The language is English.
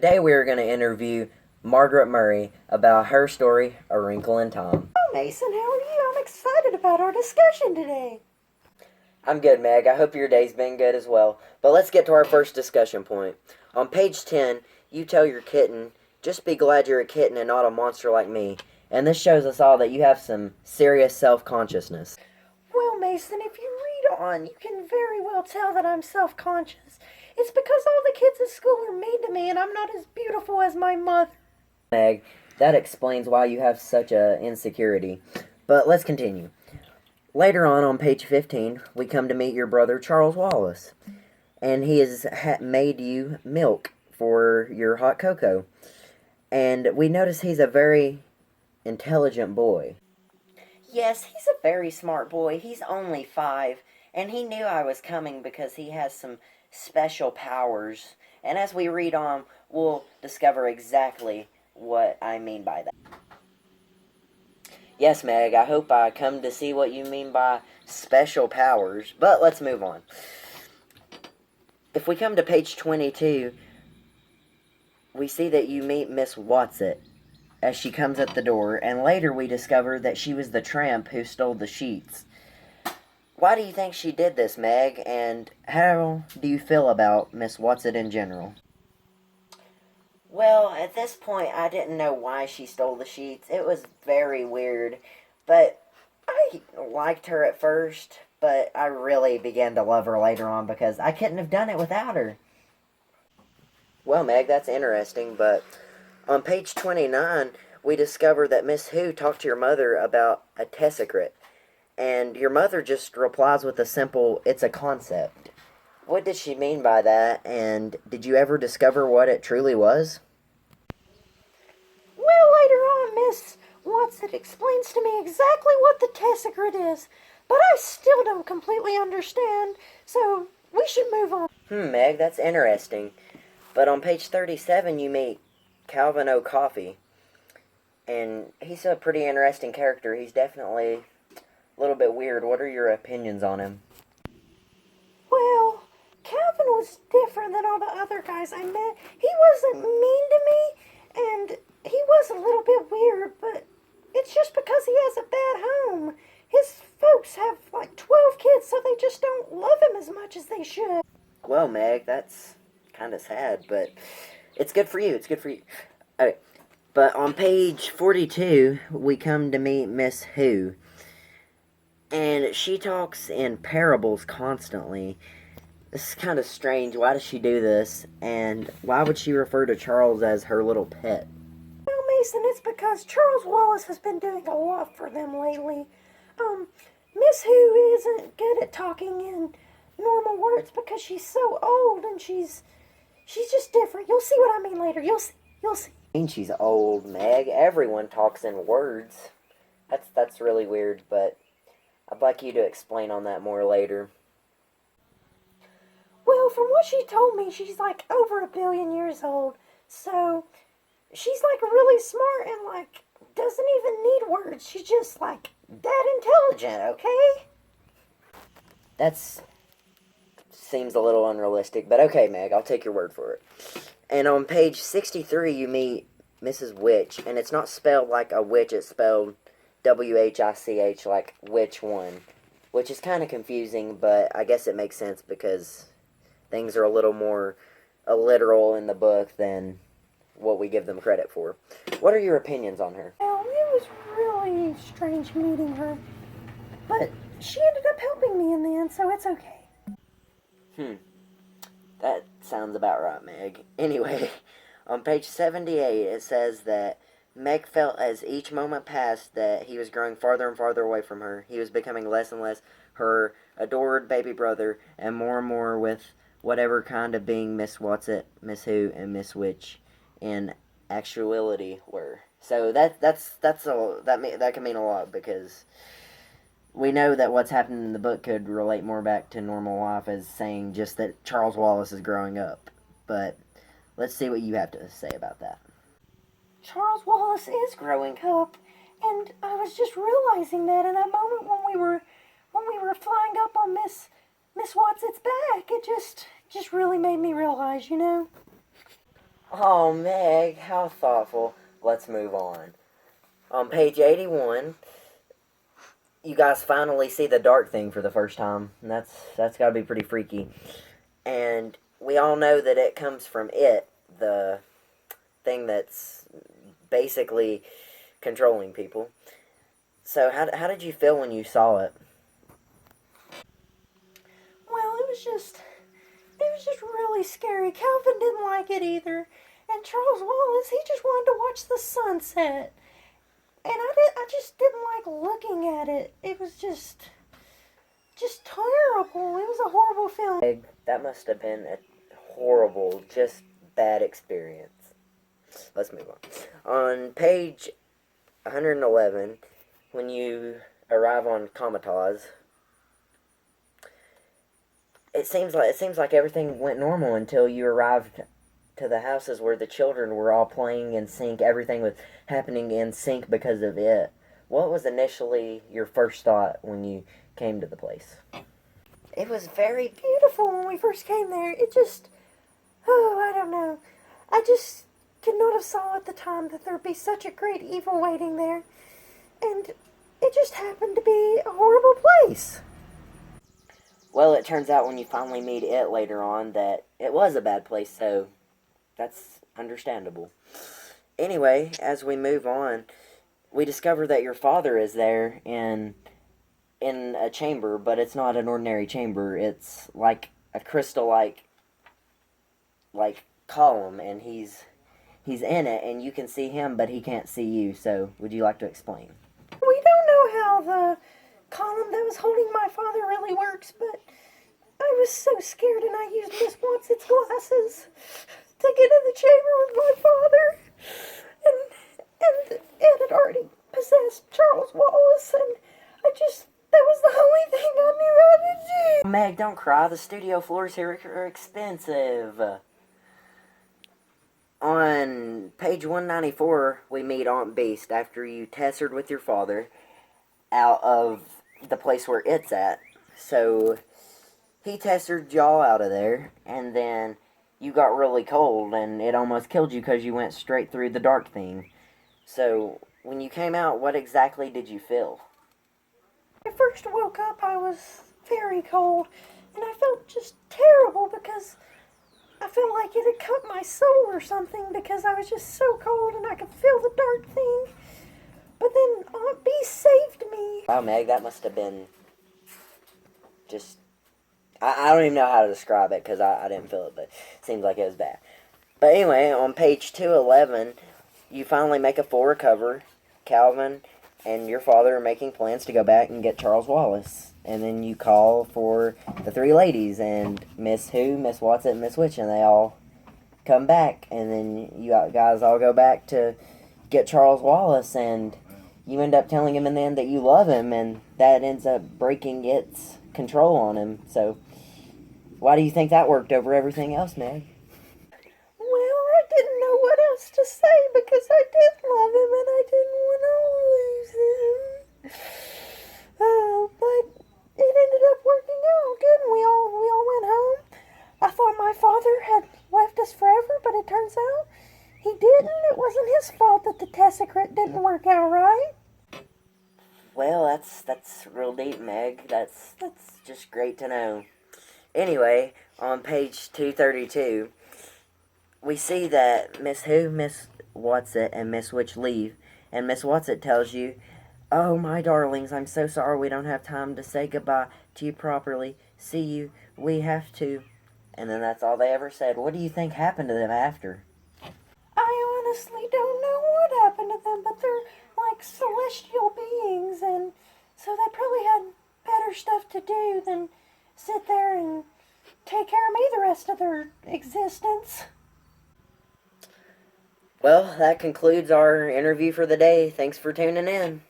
Today we are going to interview Margaret Murray about her story, A Wrinkle in Time. Oh, Mason, how are you? I'm excited about our discussion today. I'm good, Meg. I hope your day's been good as well. But let's get to our first discussion point. On page 10, you tell your kitten, just be glad you're a kitten and not a monster like me. And this shows us all that you have some serious self-consciousness. Well, Mason, if you read on, you can very well tell that I'm self-conscious. It's because all the kids at school are mean to me and I'm not as beautiful as my mother. Meg, that explains why you have such a insecurity. But let's continue. Later on page 15, we come to meet your brother Charles Wallace. And he has made you milk for your hot cocoa. And we notice he's a very intelligent boy. Yes, he's a very smart boy. He's only 5, and he knew I was coming because he has some special powers. And as we read on, we'll discover exactly what I mean by that. Yes, Meg, I hope I come to see what you mean by special powers. But let's move on. If we come to page 22, we see that you meet Miss Watson as she comes at the door, and later we discover that she was the tramp who stole the sheets. Why do you think she did this, Meg, and how do you feel about Miss Watson in general? Well, at this point, I didn't know why she stole the sheets. It was very weird, but I liked her at first, but I really began to love her later on because I couldn't have done it without her. Well, Meg, that's interesting, but on page 29, we discover that Miss Who talked to your mother about a tesseract, and your mother just replies with a simple, it's a concept. What did she mean by that, and did you ever discover what it truly was? Well, later on, Miss Watson explains to me exactly what the tesseract is, but I still don't completely understand, so we should move on. Meg, that's interesting. But on page 37, you meet Calvin O'Coffey, and he's a pretty interesting character. He's definitely a little bit weird. What are your opinions on him? Well, Calvin was different than all the other guys I met. He wasn't mean to me, and he was a little bit weird, but it's just because he has a bad home. His folks have like 12 kids, so they just don't love him as much as they should. Well, Meg, that's kind of sad, but it's good for you. It's good for you. Okay. But on page 42, we come to meet Miss Who. And she talks in parables constantly. This is kind of strange. Why does she do this? And why would she refer to Charles as her little pet? Well, Mason, it's because Charles Wallace has been doing a lot for them lately. Miss Who isn't good at talking in normal words because she's so old and she's just different. You'll see what I mean later. You'll see. I mean, she's old, Meg. Everyone talks in words. That's really weird, but I'd like you to explain on that more later. Well, from what she told me, she's like over 1 billion years old. So she's like really smart and like doesn't even need words. She's just like that intelligent, okay? That's seems a little unrealistic, but okay, Meg, I'll take your word for it. And on page 63, you meet Mrs. Witch, and it's not spelled like a witch, it's spelled W-H-I-C-H, like which one, which is kind of confusing, but I guess it makes sense because things are a little more literal in the book than what we give them credit for. What are your opinions on her? Well, it was really strange meeting her, but she ended up helping me in the end, so it's okay. That sounds about right, Meg. Anyway, on page 78, it says that Meg felt as each moment passed that he was growing farther and farther away from her. He was becoming less and less her adored baby brother, and more with whatever kind of being Miss Watson, Miss Who, and Miss Witch in actuality were. So that can mean a lot because we know that what's happening in the book could relate more back to normal life as saying just that Charles Wallace is growing up. But let's see what you have to say about that. Charles Wallace is growing up, and I was just realizing that in that moment when we were flying up on Miss Watson's back. It just really made me realize, you know. Oh, Meg, how thoughtful. Let's move on. On page 81, you guys finally see the dark thing for the first time. And that's got to be pretty freaky. And we all know that it comes from it, the thing that's basically controlling people. So how did you feel when you saw it? Well, it was just really scary. Calvin didn't like it either. And Charles Wallace, he just wanted to watch the sunset. And I just didn't like looking at it. It was just terrible. It was a horrible film. That must have been a horrible, just bad experience. Let's move on. On page 111, when you arrive on Comatose, it seems like everything went normal until you arrived to the houses where the children were all playing in sync. Everything was happening in sync because of it. What was initially your first thought when you came to the place? It was very beautiful when we first came there. It just, oh, I don't know. I just could not have saw at the time that there'd be such a great evil waiting there. And it just happened to be a horrible place. Well, it turns out when you finally meet it later on that it was a bad place, so that's understandable. Anyway, as we move on, we discover that your father is there in a chamber, but it's not an ordinary chamber. It's like a crystal like column, and he's in it, and you can see him, but he can't see you. So, would you like to explain? We don't know how the column that was holding my father really works, but I was so scared and I used Miss Watson's glasses to get in the chamber with my father. And it had already possessed Charles Wallace, and that was the only thing I knew how to do. Meg, don't cry. The studio floors here are expensive. On page 194, we meet Aunt Beast after you tessered with your father out of the place where it's at. So, he tessered y'all out of there, and then you got really cold, and it almost killed you because you went straight through the dark thing. So, when you came out, what exactly did you feel? When I first woke up, I was very cold, and I felt just terrible because I felt like it had cut my soul or something because I was just so cold and I could feel the dark thing. But then Aunt B saved me. Wow, Meg, that must have been just... I don't even know how to describe it because I didn't feel it, but it seems like it was bad. But anyway, on page 211, you finally make a full recover. Calvin and your father are making plans to go back and get Charles Wallace. And then you call for the three ladies and Miss Who, Miss Watson, and Miss Witch, and they all come back. And then you guys all go back to get Charles Wallace, and you end up telling him in the end that you love him, and that ends up breaking its control on him. So, why do you think that worked over everything else, Meg? Well, I didn't know what else to say because I did love him and I didn't want to lose him. Oh, but it ended up working out good, and we all went home. I thought my father had left us forever, but it turns out he didn't. It wasn't his fault that the Tessacret didn't work out right. Well, that's real deep, Meg. That's just great to know. Anyway, on page 232, we see that Miss Who, Miss Watson, and Miss Witch leave, and Miss Watson tells you, "Oh, my darlings, I'm so sorry we don't have time to say goodbye to you properly. See you. We have to." And then that's all they ever said. What do you think happened to them after? I honestly don't know what happened to them, but they're like celestial beings, and so they probably had better stuff to do than sit there and take care of me the rest of their existence. Well, that concludes our interview for the day. Thanks for tuning in.